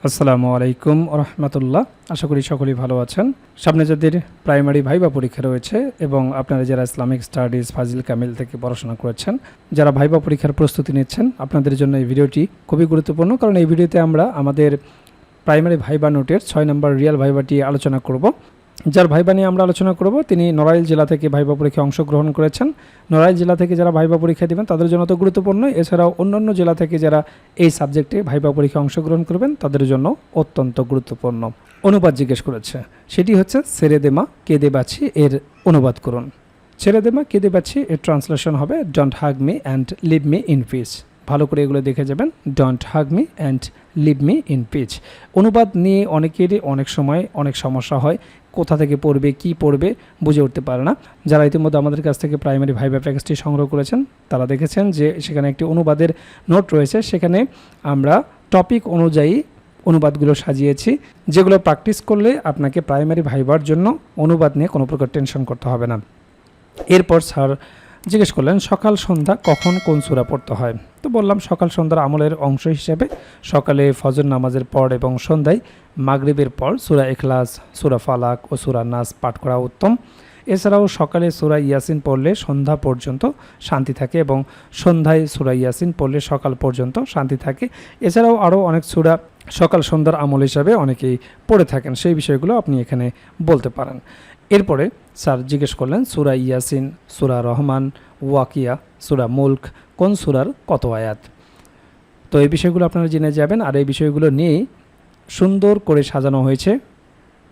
আসসালামু আলাইকুম রহমতুল্লাহ। আশা করি সকলেই ভালো আছেন। সামনে যাদের প্রাইমারি ভাইবা পরীক্ষা রয়েছে এবং আপনারা যারা ইসলামিক স্টাডিজ ফাজিল কামিল থেকে পড়াশোনা করেছেন, যারা ভাইবা পরীক্ষার প্রস্তুতি নিচ্ছেন, আপনাদের জন্য এই ভিডিওটি খুবই গুরুত্বপূর্ণ। কারণ এই ভিডিওতে আমরা আমাদের প্রাইমারি ভাইবা নোটের 6 নম্বর রিয়াল ভাইবাটি আলোচনা করব। যার ভাইবা নিয়ে আমরা আলোচনা করব তিনি নড়াইল জেলা থেকে ভাইবা পরীক্ষায় অংশগ্রহণ করেছেন। নড়াইল জেলা থেকে যারা ভাইবা পরীক্ষা দেবেন তাদের জন্য তো গুরুত্বপূর্ণ, এছাড়াও অন্যান্য জেলা থেকে যারা এই সাবজেক্টে ভাইবা পরীক্ষায় অংশগ্রহণ করবেন তাদের জন্য অত্যন্ত গুরুত্বপূর্ণ। অনুবাদ জিজ্ঞেস করেছে, সেটি হচ্ছে ছেড়ে দেমা কেঁদে বাছি এর অনুবাদ করুন। ছেড়ে দেমা কেঁদে বাছি এর ট্রান্সলেশন হবে don't hug me and leave me in peace. ভালো করে এগুলো দেখে যাবেন, don't hug me and leave me in peace. অনুবাদ নিয়ে অনেকেরই অনেক সময় অনেক সমস্যা হয়, কোথা থেকে পড়বে কি পড়বে বুঝে উঠতে পারে না। যারা ইতিমধ্যে আমাদের কাছ থেকে প্রাইমারি ভাইবা প্যাকেজটি সংগ্রহ করেছেন তারা দেখেছেন যে সেখানে একটি অনুবাদের নোট রয়েছে, সেখানে আমরা টপিক অনুযায়ী অনুবাদগুলো সাজিয়েছি, যেগুলো প্র্যাকটিস করলে আপনাকে প্রাইমারি ভাইবার জন্য অনুবাদ নিয়ে কোনো প্রকার টেনশন করতে হবে না। এরপর স্যার জিজ্ঞেস করলেন সকাল সন্ধ্যা কখন কোন সূরা পড়তে হয়। তো বললাম সকাল সন্ধ্যার আমলের অংশ হিসেবে সকালে ফজর নামাজের পর এবং সন্ধ্যায় মাগরিবের পর সূরা ইখলাস, সূরা ফালাক ও সূরা নাস পাঠ করা উত্তম। এছাড়াও সকালে সূরা ইয়াসিন পড়লে সন্ধ্যা পর্যন্ত শান্তি থাকে এবং সন্ধ্যায় সূরা ইয়াসিন পড়লে সকাল পর্যন্ত শান্তি থাকে। এছাড়াও আরও অনেক সূরা সকাল সন্ধ্যার আমল হিসাবে অনেকেই পড়ে থাকেন, সেই বিষয়গুলো আপনি এখানে বলতে পারেন। এরপরে স্যার জিজ্ঞেস করলেন সূরা ইয়াসিন, সূরা রহমান, ওয়াকিয়া, সূরা মুলক কোন সূরার কত আয়াত। তো এই বিষয়গুলো আপনারা জেনে যাবেন, আর এই বিষয়গুলো নিয়েই সুন্দর করে সাজানো হয়েছে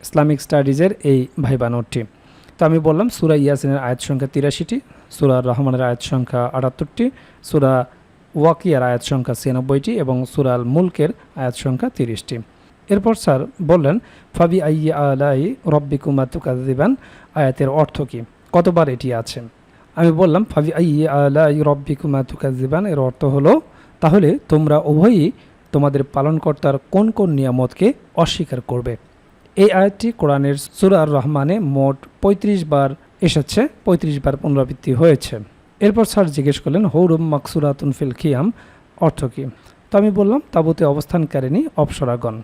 ইসলামিক স্টাডিজের এই ভাইবা নোটটি। তো আমি বললাম সূরা ইয়াসিনের আয়াত সংখ্যা 83টি, সূরা রহমানের আয়াত সংখ্যা 78টি, সূরা ওয়াকিয়ার আয়াত সংখ্যা 96টি এবং সূরা মুলকের আয়াত সংখ্যা 30টি। এরপর স্যার বললেন ফাবি আইয়ি আলাই রব্বিকুমা তুকাযযিবান আয়াতের অর্থ কী, কতবার এটি আছে। আমি বললাম ফাবি আইয়ি আলাই রব্বিকুমা তুকাযযিবান এর অর্থ হলো তাহলে তোমরা উভয়ই তোমাদের পালনকর্তার কোন কোন নিয়ামতকে অস্বীকার করবে। এই আয়াতটি কোরআনের সূরা আর রহমানে মোট 35 বার এসেছে, 35 বার পুনরাবৃত্তি হয়েছে। এরপর স্যার জিজ্ঞেস করলেন হৌরুম মাকসুরাতুন ফিল খিয়াম অর্থ কী। তো আমি বললাম তাবুতে অবস্থানকারিণী অপ্সরাগণ।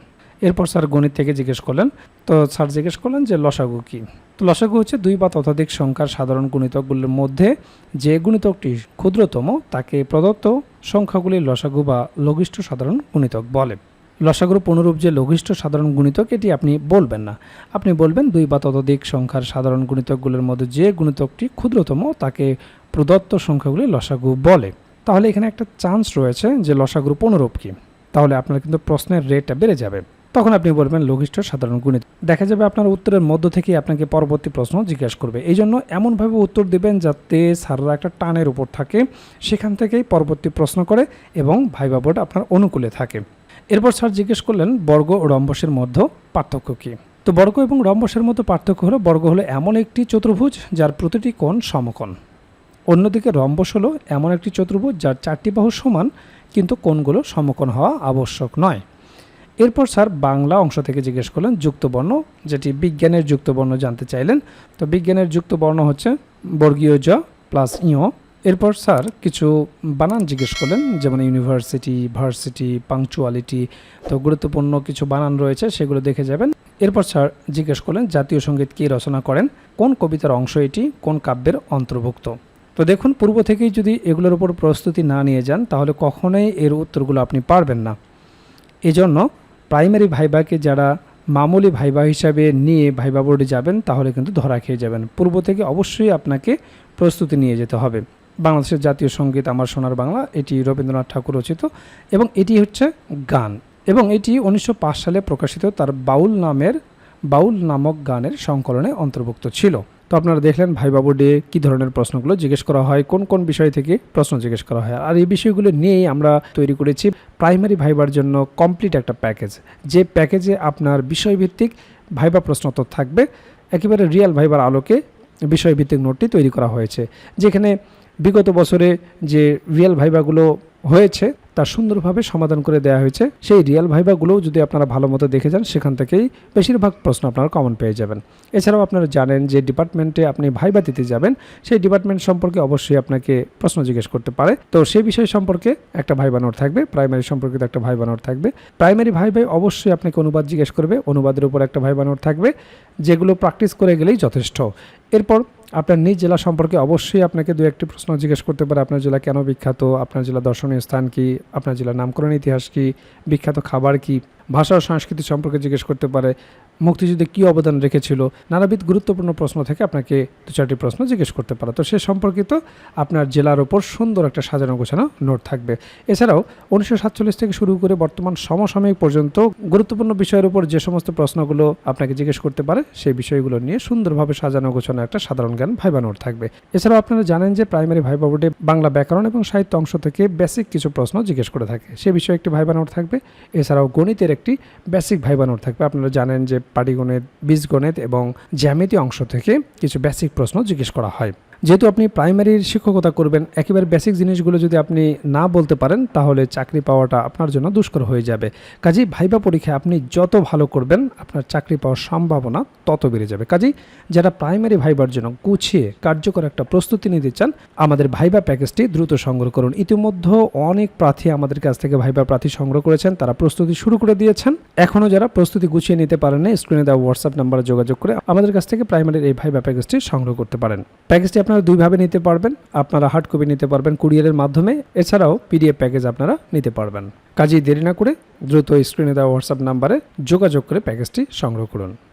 এরপর স্যার গণিত থেকে জিজ্ঞেস করলেন, তো স্যার জিজ্ঞেস করলেন যে লসাগু কী। তো লসাগু হচ্ছে 2 বা ততোধিক সংখ্যার সাধারণ গুণিতকগুলির মধ্যে যে গুণিতকটি ক্ষুদ্রতম তাকে প্রদত্ত সংখ্যাগুলির লসাগু বা লঘিষ্ঠ সাধারণ গুণিতক বলে। লসাগুর পুনরূপ যে লঘিষ্ঠ সাধারণ গুণিতক এটি আপনি বলবেন না, আপনি বলবেন 2 বা ততোধিক সংখ্যার সাধারণ গুণিতকগুলির মধ্যে যে গুণিতকটি ক্ষুদ্রতম তাকে প্রদত্ত সংখ্যাগুলি লসাগু বলে। তাহলে এখানে একটা চান্স রয়েছে যে লসাগুর পুনরূপ কী, তাহলে আপনার কিন্তু প্রশ্নের রেটটা বেড়ে যাবে। তখন আপনি বলবেন লঘিষ্ঠ সাধারণ গুণিত। দেখা যাবে আপনার উত্তরের মধ্য থেকে আপনাকে পরবর্তী প্রশ্ন জিজ্ঞাসা করবে, এই জন্য এমনভাবে উত্তর দেবেন যাতে স্যাররা একটা টানের উপর থাকে, সেখান থেকেই পরবর্তী প্রশ্ন করে এবং ভাইবা বোর্ড আপনার অনুকূলে থাকে। এরপর স্যার জিজ্ঞেস করলেন বর্গ ও রম্বসের মধ্যে পার্থক্য কী। তো বর্গ এবং রম্বসের মধ্যে পার্থক্য হলো বর্গ হলো এমন একটি চতুর্ভুজ যার প্রতিটি কোণ সমকোণ, অন্যদিকে রম্বস হলো এমন একটি চতুর্ভুজ যার 4টি বাহু সমান কিন্তু কোণগুলো সমকোণ হওয়া আবশ্যক নয়। এরপর স্যার বাংলা অংশ থেকে জিজ্ঞেস করলেন যুক্তবর্ণ, যেটি বিজ্ঞানের যুক্তবর্ণ জানতে চাইলেন। তো বিজ্ঞানের যুক্তবর্ণ হচ্ছে বর্গীয় জ প্লাস ইয়। এরপর স্যার কিছু বানান জিজ্ঞেস করলেন, যেমন ইউনিভার্সিটি, ভার্সিটি, পাংচুয়ালিটি। তো গুরুত্বপূর্ণ কিছু বানান রয়েছে, সেগুলো দেখে যাবেন। এরপর স্যার জিজ্ঞেস করলেন জাতীয় সঙ্গীত কে রচনা করেন, কোন কবিতার অংশ এটি, কোন কাব্যের অন্তর্ভুক্ত। তো দেখুন পূর্ব থেকেই যদি এগুলোর উপর প্রস্তুতি না নিয়ে যান তাহলে কখনোই এর উত্তরগুলো আপনি পারবেন না। এজন্য প্রাইমারি ভাইবাকে যারা মামুলি ভাইবা হিসাবে নিয়ে ভাইবা বোর্ডে যাবেন তাহলে কিন্তু ধরা খেয়ে যাবেন। পূর্ব থেকে অবশ্যই আপনাকে প্রস্তুতি নিয়ে যেতে হবে। বাংলাদেশের জাতীয় সঙ্গীত আমার সোনার বাংলা, এটি রবীন্দ্রনাথ ঠাকুর রচিত এবং এটি হচ্ছে গান, এবং এটি 1905 সালে প্রকাশিত তার বাউল নামক গানের সংকলনে অন্তর্ভুক্ত ছিল। তো আপনারা দেখলেন ভাইবা বোর্ডে কী ধরনের প্রশ্নগুলো জিজ্ঞেস করা হয়, কোন কোন বিষয় থেকে প্রশ্ন জিজ্ঞেস করা হয়, আর এই বিষয়গুলো নিয়েই আমরা তৈরি করেছি প্রাইমারি ভাইবার জন্য কমপ্লিট একটা প্যাকেজ, যে প্যাকেজে আপনার বিষয়ভিত্তিক ভাইবা প্রশ্নোত্তর থাকবে। একেবারে রিয়েল ভাইবার আলোকে বিষয়ভিত্তিক নোটটি তৈরি করা হয়েছে, যেখানে বিগত বছরে যে রিয়েল ভাইবাগুলো হয়েছে তা সুন্দরভাবে সমাধান করে দেওয়া হয়েছে। সেই রিয়েল ভাইভাগুলোও যদি আপনারা ভালো মতো দেখে যান, সেখান থেকেই বেশিরভাগ প্রশ্ন আপনারা কমন পেয়ে যাবেন। এছাড়াও আপনারা জানেন যে ডিপার্টমেন্টে আপনি ভাইভা দিতে যাবেন, সেই ডিপার্টমেন্ট সম্পর্কে অবশ্যই আপনাকে প্রশ্ন জিজ্ঞেস করতে পারে। তো সেই বিষয় সম্পর্কে একটা ভাইভা নোট থাকবে, প্রাইমারি সম্পর্কিত একটা ভাইভা নোট থাকবে। প্রাইমারি ভাইভাই অবশ্যই আপনাকে অনুবাদ জিজ্ঞেস করবে, অনুবাদের উপর একটা ভাইভা নোট থাকবে, যেগুলো প্র্যাকটিস করে গেলেই যথেষ্ট। এরপর আপনার নিজ জেলা সম্পর্কে অবশ্যই আপনাকে দু একটি প্রশ্ন জিজ্ঞেস করতে পারে। আপনার জেলা কেন বিখ্যাত, আপনার জেলা দর্শনীয় স্থান কি, আপনার জেলার নামকরণ ইতিহাস কি, বিখ্যাত খাবার কি, ভাষা ও সংস্কৃতি সম্পর্কে জিজ্ঞেস করতে পারে, মুক্তিযুদ্ধে কী অবদান রেখেছিল, নানাবিধ গুরুত্বপূর্ণ প্রশ্ন থেকে আপনাকে দু চারটি প্রশ্ন জিজ্ঞেস করতে পারে। তো সে সম্পর্কিত আপনার জেলার ওপর সুন্দর একটা সাজানো গোছানো নোট থাকবে। এছাড়াও 1947 থেকে শুরু করে বর্তমান সমসাময়িক পর্যন্ত গুরুত্বপূর্ণ বিষয়ের উপর যে সমস্ত প্রশ্নগুলো আপনাকে জিজ্ঞেস করতে পারে, সেই বিষয়গুলো নিয়ে সুন্দরভাবে সাজানো গোছানো একটা সাধারণ জ্ঞান ভাইভা নোট থাকবে। এছাড়াও আপনারা জানেন যে প্রাইমারি ভাইভা বোর্ডে বাংলা ব্যাকরণ এবং সাহিত্য অংশ থেকে বেসিক কিছু প্রশ্ন জিজ্ঞেস করে থাকে, সে বিষয়ে একটি ভাইভা নোট থাকবে। এছাড়াও গণিতের একটি বেসিক ভাইভা নোট থাকবে। আপনারা জানেন যে পাটিগণিত, বীজগণিত এবং জ্যামিতি অংশ থেকে কিছু বেসিক প্রশ্ন জিজ্ঞেস করা হয়। যেহেতু আপনি প্রাইমারির শিক্ষকতা করবেন, একেবারে বেসিক জিনিসগুলো যদি আপনি না বলতে পারেন, তাহলে চাকরি পাওয়াটা আপনার জন্য দুষ্কর হয়ে যাবে। কাজেই ভাইভা পরীক্ষায় আপনি যত ভালো করবেন, আপনার চাকরি পাওয়ার সম্ভাবনা তত বেড়ে যাবে। কাজেই যারা প্রাইমারি ভাইবার জন্য গুছিয়ে কার্যকর একটা প্রস্তুতি নিতে চান, আমাদের ভাইভা প্যাকেজটি দ্রুত সংগ্রহ করুন। ইতিমধ্যে অনেক প্রার্থী আমাদের কাছ থেকে ভাইভা প্রার্থী সংগ্রহ করেছেন, তারা প্রস্তুতি শুরু করে দিয়েছেন। এখনও যারা প্রস্তুতি গুছিয়ে নিতে পারেন না, স্ক্রিনে দেওয়া হোয়াটসঅ্যাপ নাম্বারে যোগাযোগ করে আমাদের কাছ থেকে প্রাইমারির এই ভাইভা প্যাকেজটি সংগ্রহ করতে পারেন। প্যাকেজটি আপনারা দুইভাবে নিতে পারবেন, আপনারা হার্ড কপি নিতে পারবেন কুরিয়ারের মাধ্যমে, এছাড়াও পিডিএফ প্যাকেজ আপনারা নিতে পারবেন। কাজেই দেরি না করে দ্রুত স্ক্রিনে দেওয়া হোয়াটসঅ্যাপ নাম্বারে যোগাযোগ করে প্যাকেজটি সংগ্রহ করুন।